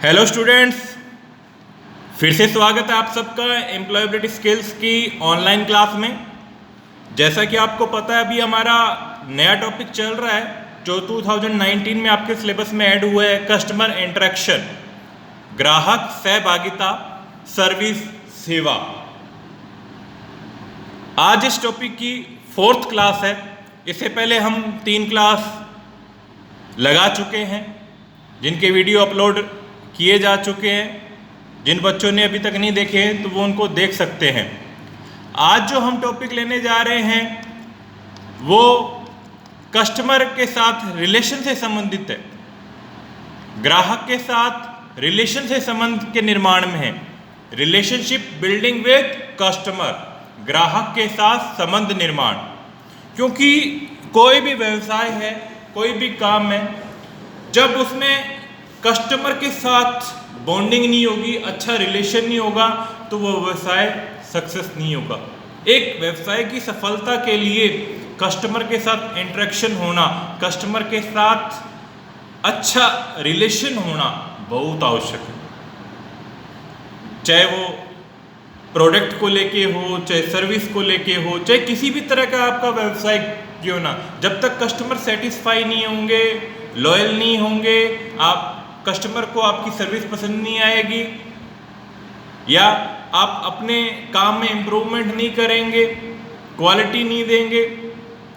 Hello students, फिर से स्वागत है आप सबका एम्प्लॉयबिलिटी स्किल्स की ऑनलाइन क्लास में। जैसा कि आपको पता है, अभी हमारा नया टॉपिक चल रहा है जो 2019 में आपके सिलेबस में ऐड हुआ है, कस्टमर इंटरेक्शन, ग्राहक सहभागिता, सर्विस सेवा। आज इस टॉपिक की 4th क्लास है। इससे पहले हम 3 क्लास लगा चुके हैं जिनके वीडियो अपलोड किए जा चुके हैं। जिन बच्चों ने अभी तक नहीं देखे हैं तो वो उनको देख सकते हैं। आज जो हम टॉपिक लेने जा रहे हैं वो कस्टमर के साथ रिलेशन से संबंधित है, ग्राहक के साथ रिलेशन से संबंध के निर्माण में है। रिलेशनशिप बिल्डिंग विद कस्टमर, ग्राहक के साथ संबंध निर्माण। क्योंकि कोई भी व्यवसाय है, कोई भी काम है, जब उसमें कस्टमर के साथ बॉन्डिंग नहीं होगी, अच्छा रिलेशन नहीं होगा, तो वो व्यवसाय सक्सेस नहीं होगा। एक व्यवसाय की सफलता के लिए कस्टमर के साथ इंटरेक्शन होना, कस्टमर के साथ अच्छा रिलेशन होना बहुत आवश्यक है। चाहे वो प्रोडक्ट को लेके हो, चाहे सर्विस को लेके हो, चाहे किसी भी तरह का आपका व्यवसाय क्यों ना, जब तक कस्टमर सेटिस्फाई नहीं होंगे, लॉयल नहीं होंगे, आप कस्टमर को आपकी सर्विस पसंद नहीं आएगी, या आप अपने काम में इम्प्रूवमेंट नहीं करेंगे, क्वालिटी नहीं देंगे,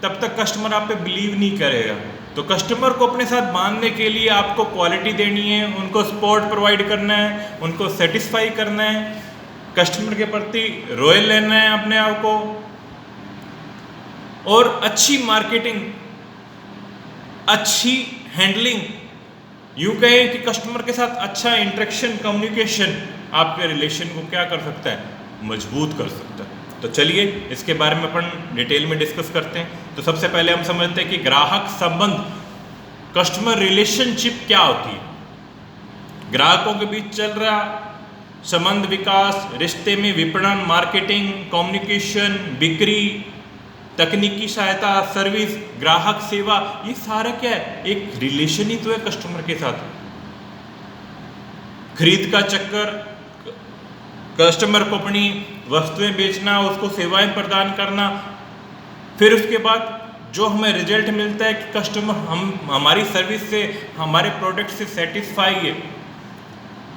तब तक कस्टमर आप पे बिलीव नहीं करेगा। तो कस्टमर को अपने साथ बांधने के लिए आपको क्वालिटी देनी है, उनको सपोर्ट प्रोवाइड करना है, उनको सेटिस्फाई करना है, कस्टमर के प्रति रॉयल लेना है अपने आप को, और अच्छी मार्केटिंग, अच्छी हैंडलिंग, यूँ कहें कि कस्टमर के साथ अच्छा इंटरेक्शन, कम्युनिकेशन आपके रिलेशन को क्या कर सकता है, मजबूत कर सकता है। तो चलिए इसके बारे में अपन डिटेल में डिस्कस करते हैं। तो सबसे पहले हम समझते हैं कि ग्राहक संबंध, कस्टमर रिलेशनशिप क्या होती है। ग्राहकों के बीच चल रहा संबंध, विकास, रिश्ते में विपणन, मार्केटिंग, कम्युनिकेशन, बिक्री, तकनीकी सहायता, सर्विस, ग्राहक सेवा, ये सारा क्या है, एक रिलेशन ही तो है कस्टमर के साथ। खरीद का चक्कर, कस्टमर को अपनी वस्तुएं बेचना, उसको सेवाएं प्रदान करना, फिर उसके बाद जो हमें रिजल्ट मिलता है कि कस्टमर हमारी सर्विस से, हमारे प्रोडक्ट से सेटिस्फाई है,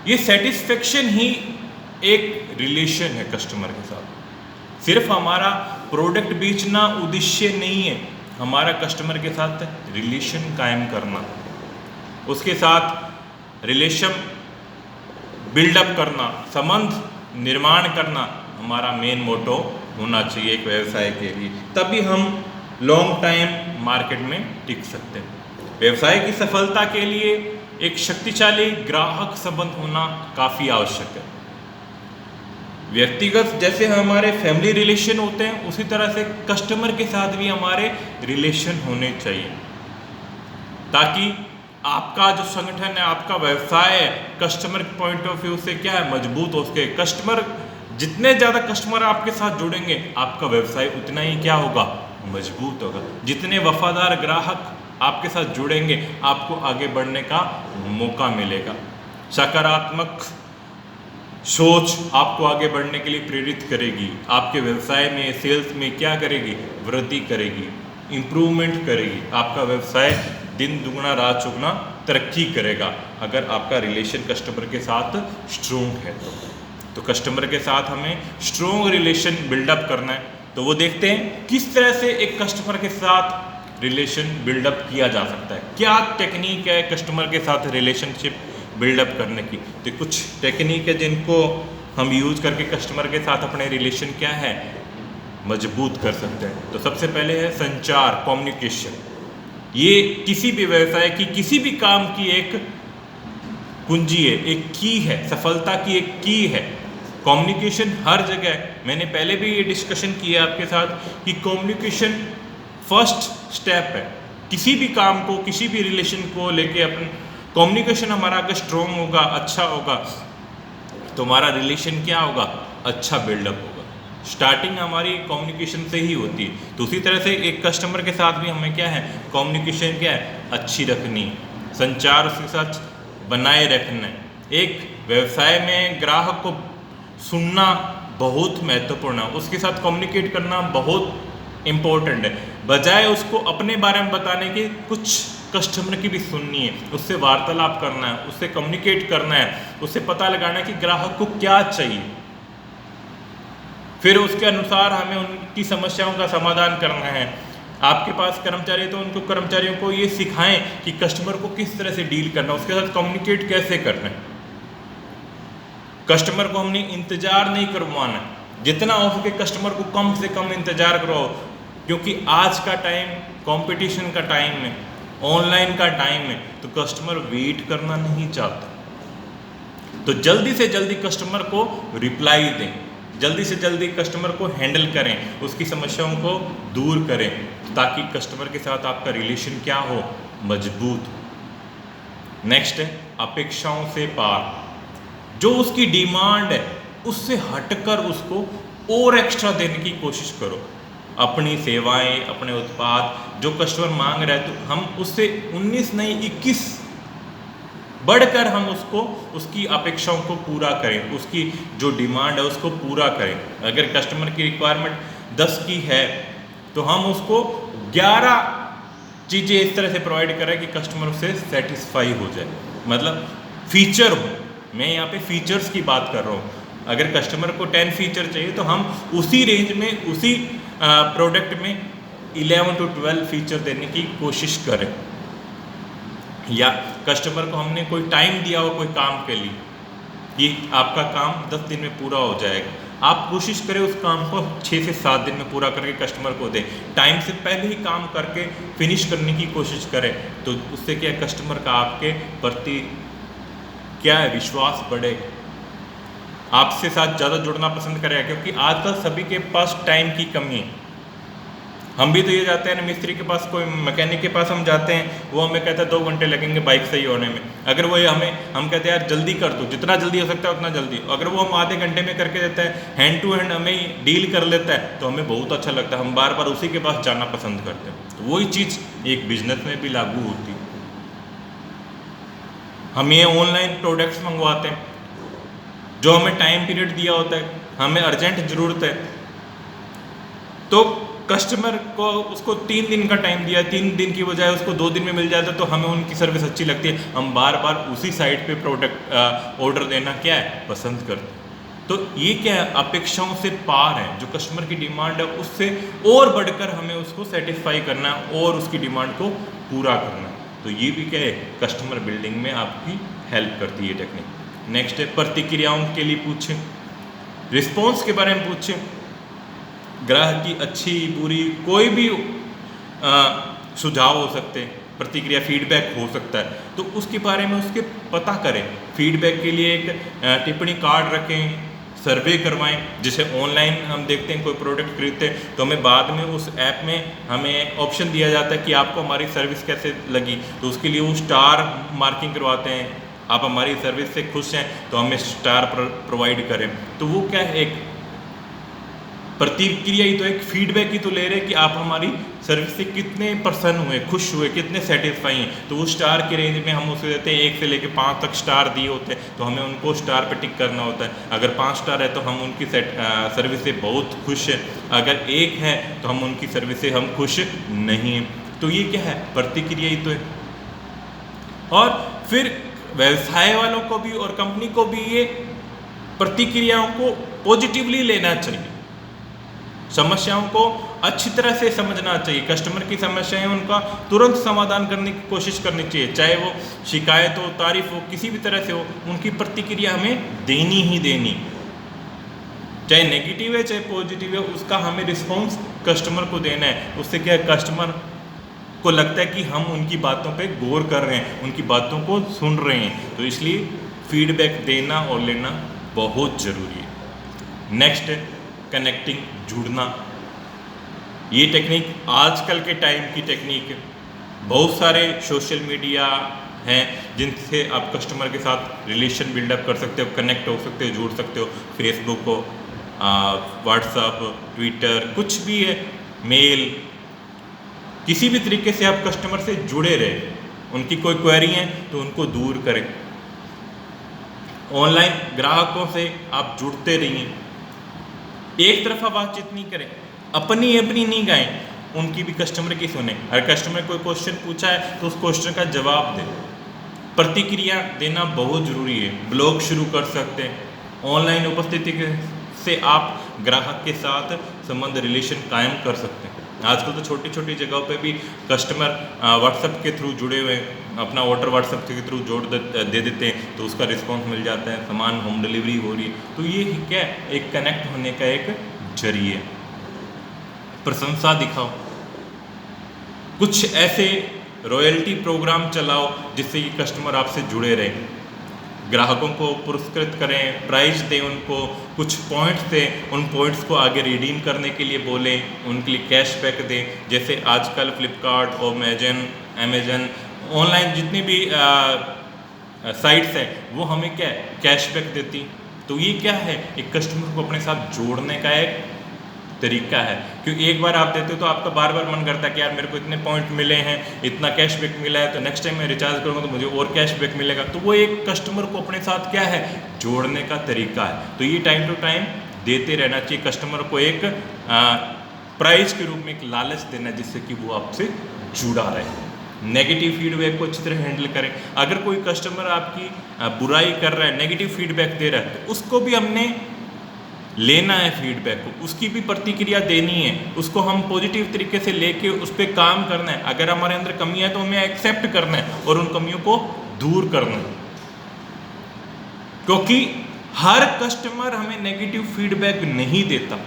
ये सेटिस्फेक्शन ही एक रिलेशन है कस्टमर के साथ। सिर्फ हमारा प्रोडक्ट बेचना उद्देश्य नहीं है, हमारा कस्टमर के साथ रिलेशन कायम करना, उसके साथ रिलेशन बिल्डअप करना, संबंध निर्माण करना हमारा मेन मोटो होना चाहिए एक व्यवसाय के लिए। तभी हम लॉन्ग टाइम मार्केट में टिक सकते हैं। व्यवसाय की सफलता के लिए एक शक्तिशाली ग्राहक संबंध होना काफ़ी आवश्यक है। व्यक्तिगत जैसे हमारे फैमिली रिलेशन होते हैं, उसी तरह से कस्टमर के साथ भी हमारे रिलेशन होने चाहिए, ताकि आपका जो संगठन है, आपका व्यवसाय है, कस्टमर पॉइंट ऑफ व्यू से क्या है, मजबूत हो सके। कस्टमर, जितने ज़्यादा कस्टमर आपके साथ जुड़ेंगे, आपका व्यवसाय उतना ही क्या होगा, मजबूत होगा। जितने वफादार ग्राहक आपके साथ जुड़ेंगे, आपको आगे बढ़ने का मौका मिलेगा। सकारात्मक सोच आपको आगे बढ़ने के लिए प्रेरित करेगी, आपके व्यवसाय में, सेल्स में क्या करेगी, वृद्धि करेगी, इम्प्रूवमेंट करेगी। आपका व्यवसाय दिन दुगना रात चौगुना तरक्की करेगा अगर आपका रिलेशन कस्टमर के साथ स्ट्रोंग है। तो कस्टमर के साथ हमें स्ट्रोंग रिलेशन बिल्डअप करना है। तो वो देखते हैं किस तरह से एक कस्टमर के साथ रिलेशन बिल्डअप किया जा सकता है, क्या टेक्निक है कस्टमर के साथ रिलेशनशिप बिल्डअप करने की। तो कुछ टेक्निक है जिनको हम यूज करके कस्टमर के साथ अपने रिलेशन क्या है, मजबूत कर सकते हैं। तो सबसे पहले है संचार, कम्युनिकेशन। ये किसी भी व्यवसाय की, किसी भी काम की एक कुंजी है, एक की है, सफलता की एक की है। कम्युनिकेशन हर जगह है। मैंने पहले भी ये डिस्कशन किया आपके साथ कि कम्युनिकेशन फर्स्ट स्टेप है किसी भी काम को, किसी भी रिलेशन को लेके। अपन कम्युनिकेशन हमारा अगर स्ट्रोंग होगा, अच्छा होगा, तो हमारा रिलेशन क्या होगा, अच्छा बिल्डअप होगा। स्टार्टिंग हमारी कम्युनिकेशन से ही होती है। तो उसी तरह से एक कस्टमर के साथ भी हमें क्या है, कम्युनिकेशन क्या है, अच्छी रखनी, संचार उसके साथ बनाए रखना है। एक व्यवसाय में ग्राहक को सुनना बहुत महत्वपूर्ण है, उसके साथ कम्युनिकेट करना बहुत इम्पोर्टेंट है। बजाय उसको अपने बारे में बताने के, कुछ कस्टमर की भी सुननी है, उससे वार्तालाप करना है, उससे कम्युनिकेट करना है, उससे पता लगाना है कि ग्राहक को क्या चाहिए, फिर उसके अनुसार हमें उनकी समस्याओं का समाधान करना है। आपके पास कर्मचारी तो उनको, कर्मचारियों को ये सिखाएं कि कस्टमर को किस तरह से डील करना है, उसके साथ कम्युनिकेट कैसे करना है। कस्टमर को हमने इंतजार नहीं करवाना, जितना हो सके कस्टमर को कम से कम इंतजार कराओ, क्योंकि आज का टाइम कंपटीशन का टाइम है, ऑनलाइन का टाइम है, तो कस्टमर वेट करना नहीं चाहता। तो जल्दी से जल्दी कस्टमर को रिप्लाई दें, जल्दी से जल्दी कस्टमर को हैंडल करें, उसकी समस्याओं को दूर करें, ताकि कस्टमर के साथ आपका रिलेशन क्या हो, मजबूत। नेक्स्ट है अपेक्षाओं से पार। जो उसकी डिमांड है उससे हटकर उसको और एक्स्ट्रा देने की कोशिश करो। अपनी सेवाएं, अपने उत्पाद जो कस्टमर मांग रहा है, तो हम उससे 19 नहीं 21 बढ़कर हम उसको, उसकी अपेक्षाओं को पूरा करें, उसकी जो डिमांड है उसको पूरा करें। अगर कस्टमर की रिक्वायरमेंट 10 की है तो हम उसको 11 चीज़ें इस तरह से प्रोवाइड करें कि कस्टमर उससे सेटिस्फाई हो जाए, मतलब फीचर हो। मैं यहाँ पे फीचर्स की बात कर रहा हूँ। अगर कस्टमर को 10 फीचर चाहिए तो हम उसी रेंज में, उसी प्रोडक्ट में 11 to 12 फीचर देने की कोशिश करें। या कस्टमर को हमने कोई टाइम दिया हो कोई काम के लिए कि आपका काम 10 दिन में पूरा हो जाएगा, आप कोशिश करें उस काम को 6 से 7 दिन में पूरा करके कस्टमर को दें। टाइम से पहले ही काम करके फिनिश करने की कोशिश करें, तो उससे क्या कस्टमर का आपके प्रति क्या है, विश्वास बढ़ेगा, आपसे साथ ज़्यादा जुड़ना पसंद करेगा। क्योंकि आजकल सभी के पास टाइम की कमी है। हम भी तो ये जाते हैं ना मिस्त्री के पास, कोई मैकेनिक के पास हम जाते हैं, वो हमें कहता है 2 घंटे लगेंगे बाइक सही होने में। अगर वो हम कहते हैं यार जल्दी कर दो, जितना जल्दी हो सकता है उतना जल्दी, अगर वो हम आधे घंटे में करके देता है, हैंड टू हैंड हमें डील कर लेता है, तो हमें बहुत अच्छा लगता है, हम बार बार उसी के पास जाना पसंद करते हैं। तो वही चीज़ एक बिजनेस में भी लागू होती है। हम ये ऑनलाइन प्रोडक्ट्स मंगवाते हैं, जो हमें टाइम पीरियड दिया होता है, हमें अर्जेंट ज़रूरत है, तो कस्टमर को उसको 3 दिन का टाइम दिया, 3 दिन की बजाय उसको 2 दिन में मिल जाता है, तो हमें उनकी सर्विस अच्छी लगती है, हम बार बार उसी साइट पे प्रोडक्ट ऑर्डर देना क्या है, पसंद करते हैं। तो ये क्या है, अपेक्षाओं से पार है। जो कस्टमर की डिमांड है उससे और बढ़कर हमें उसको सेटिस्फाई करना है और उसकी डिमांड को पूरा करना है। तो ये भी क्या है, कस्टमर बिल्डिंग में आपकी हेल्प करती है टेक्निक। नेक्स्ट है प्रतिक्रियाओं के लिए पूछें, रिस्पॉन्स के बारे में पूछें। ग्राहक की अच्छी बुरी कोई भी सुझाव हो सकते हैं, प्रतिक्रिया फीडबैक हो सकता है, तो उसके बारे में उसके पता करें। फीडबैक के लिए एक टिप्पणी कार्ड रखें, सर्वे करवाएं। जैसे ऑनलाइन हम देखते हैं कोई प्रोडक्ट खरीदते हैं तो हमें बाद में उस ऐप में हमें ऑप्शन दिया जाता है कि आपको हमारी सर्विस कैसे लगी, तो उसके लिए वो स्टार मार्किंग करवाते हैं। आप हमारी सर्विस से खुश हैं तो हमें स्टार प्रोवाइड करें। तो वो क्या है, एक प्रतिक्रिया ही तो, एक फीडबैक ही तो ले रहे हैं कि आप हमारी सर्विस से कितने प्रसन्न हुए, खुश हुए, कितने सेटिस्फाई हैं। तो वो स्टार की रेंज में हम उसे देते हैं, 1 से लेकर 5 तक स्टार दिए होते हैं, तो हमें उनको स्टार पे टिक करना होता है। अगर 5 स्टार है तो हम उनकी सर्विस से बहुत खुश हैं, अगर 1 है तो हम उनकी सर्विस से हम खुश नहीं हैं। तो ये क्या है, प्रतिक्रिया ही तो है। और फिर व्यवसाय वालों को भी और कंपनी को भी ये प्रतिक्रियाओं को पॉजिटिवली लेना चाहिए, समस्याओं को अच्छी तरह से समझना चाहिए। कस्टमर की समस्याएं उनका तुरंत समाधान करने की कोशिश करनी चाहिए, चाहे वो शिकायत हो, तारीफ हो, किसी भी तरह से हो, उनकी प्रतिक्रिया हमें देनी ही देनी, चाहे नेगेटिव है चाहे पॉजिटिव है, उसका हमें रिस्पॉन्स कस्टमर को देना है। उससे क्या है, कस्टमर को लगता है कि हम उनकी बातों पे गौर कर रहे हैं, उनकी बातों को सुन रहे हैं। तो इसलिए फीडबैक देना और लेना बहुत ज़रूरी है। नेक्स्ट है कनेक्टिंग, जुड़ना। ये टेक्निक आजकल के टाइम की टेक्निक है। बहुत सारे सोशल मीडिया हैं जिनसे आप कस्टमर के साथ रिलेशन बिल्डअप कर सकते हो, कनेक्ट हो सकते हो, जुड़ सकते हो। फेसबुक हो, व्हाट्सअप, ट्विटर, कुछ भी है, मेल, किसी भी तरीके से आप कस्टमर से जुड़े रहे। उनकी कोई क्वेरी है तो उनको दूर करें। ऑनलाइन ग्राहकों से आप जुड़ते रहिए, एक तरफा बातचीत नहीं करें, अपनी नहीं गाएं, उनकी भी कस्टमर की सुने। हर कस्टमर कोई क्वेश्चन पूछा है तो उस क्वेश्चन का जवाब दें, प्रतिक्रिया देना बहुत ज़रूरी है। ब्लॉग शुरू कर सकते हैं, ऑनलाइन उपस्थिति से आप ग्राहक के साथ संबंध रिलेशन कायम कर सकते हैं। आजकल तो छोटी छोटी जगहों पे भी कस्टमर व्हाट्सएप के थ्रू जुड़े हुए अपना ऑर्डर व्हाट्सएप के थ्रू दे देते हैं, तो उसका रिस्पांस मिल जाता है, सामान होम डिलीवरी हो रही है। तो ये क्या है, एक कनेक्ट होने का एक जरिए। प्रशंसा दिखाओ, कुछ ऐसे रॉयल्टी प्रोग्राम चलाओ जिससे कि कस्टमर आपसे जुड़े रहें, ग्राहकों को पुरस्कृत करें, प्राइज दें उनको, कुछ पॉइंट्स दें, उन पॉइंट्स को आगे रिडीम करने के लिए बोलें, उनके लिए कैशबैक दें। जैसे आजकल फ्लिपकार्ट और अमेजन ऑनलाइन जितनी भी साइट्स हैं वो हमें क्या है, कैशबैक देती। तो ये क्या है, एक कस्टमर को अपने साथ जोड़ने का एक तरीका है, क्योंकि एक बार आप देते हो तो आपका बार बार मन करता है कि यार मेरे को इतने पॉइंट मिले हैं, इतना कैशबैक मिला है, तो नेक्स्ट टाइम मैं रिचार्ज करूँगा तो मुझे और कैशबैक मिलेगा। तो वो एक कस्टमर को अपने साथ क्या है, जोड़ने का तरीका है। तो ये टाइम टू टाइम देते रहना चाहिए, कस्टमर को एक प्राइस के रूप में एक लालच देना जिससे कि वो आपसे जुड़ा रहे। नेगेटिव फीडबैक को अच्छी तरह हैंडल करें। अगर कोई कस्टमर आपकी बुराई कर रहा है, नेगेटिव फीडबैक दे रहा है, तो उसको भी हमने लेना है फीडबैक को, उसकी भी प्रतिक्रिया देनी है, उसको हम पॉजिटिव तरीके से लेके उस पर काम करना है। अगर हमारे अंदर कमी है तो हमें एक्सेप्ट करना है और उन कमियों को दूर करना है, क्योंकि हर कस्टमर हमें नेगेटिव फीडबैक नहीं देता।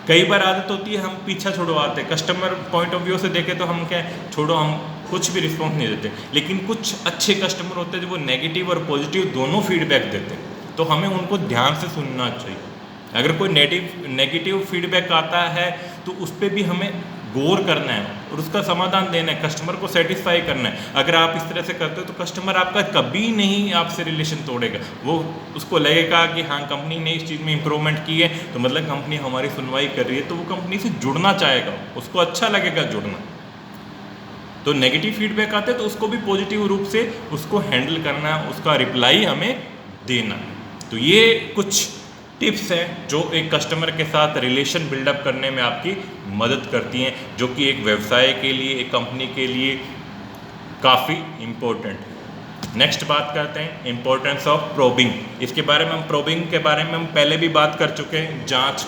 कई बार आदत होती है हम पीछा छुड़वाते हैं, कस्टमर पॉइंट ऑफ व्यू से देखें तो हम क्या छोड़ो, हम कुछ भी रिस्पॉन्स नहीं देते। लेकिन कुछ अच्छे कस्टमर होते हैं जो वो नेगेटिव और पॉजिटिव दोनों फीडबैक देते हैं, तो हमें उनको ध्यान से सुनना चाहिए। अगर कोई नेगेटिव फीडबैक आता है तो उस पर भी हमें गौर करना है और उसका समाधान देना है, कस्टमर को सेटिस्फाई करना है। अगर आप इस तरह से करते हो तो कस्टमर आपका कभी नहीं आपसे रिलेशन तोड़ेगा, वो उसको लगेगा कि हाँ कंपनी ने इस चीज़ में इंप्रूवमेंट की है तो मतलब कंपनी हमारी सुनवाई कर रही है, तो वो कंपनी से जुड़ना चाहेगा, उसको अच्छा लगेगा जुड़ना। तो नेगेटिव फीडबैक आते हैं तो उसको भी पॉजिटिव रूप से उसको हैंडल करना, उसका रिप्लाई हमें देना। तो ये कुछ टिप्स हैं जो एक कस्टमर के साथ रिलेशन बिल्डअप करने में आपकी मदद करती हैं, जो कि एक व्यवसाय के लिए, एक कंपनी के लिए काफ़ी इम्पोर्टेंट है। नेक्स्ट बात करते हैं इम्पोर्टेंस ऑफ प्रोबिंग। इसके बारे में प्रोबिंग के बारे में हम पहले भी बात कर चुके हैं, जांच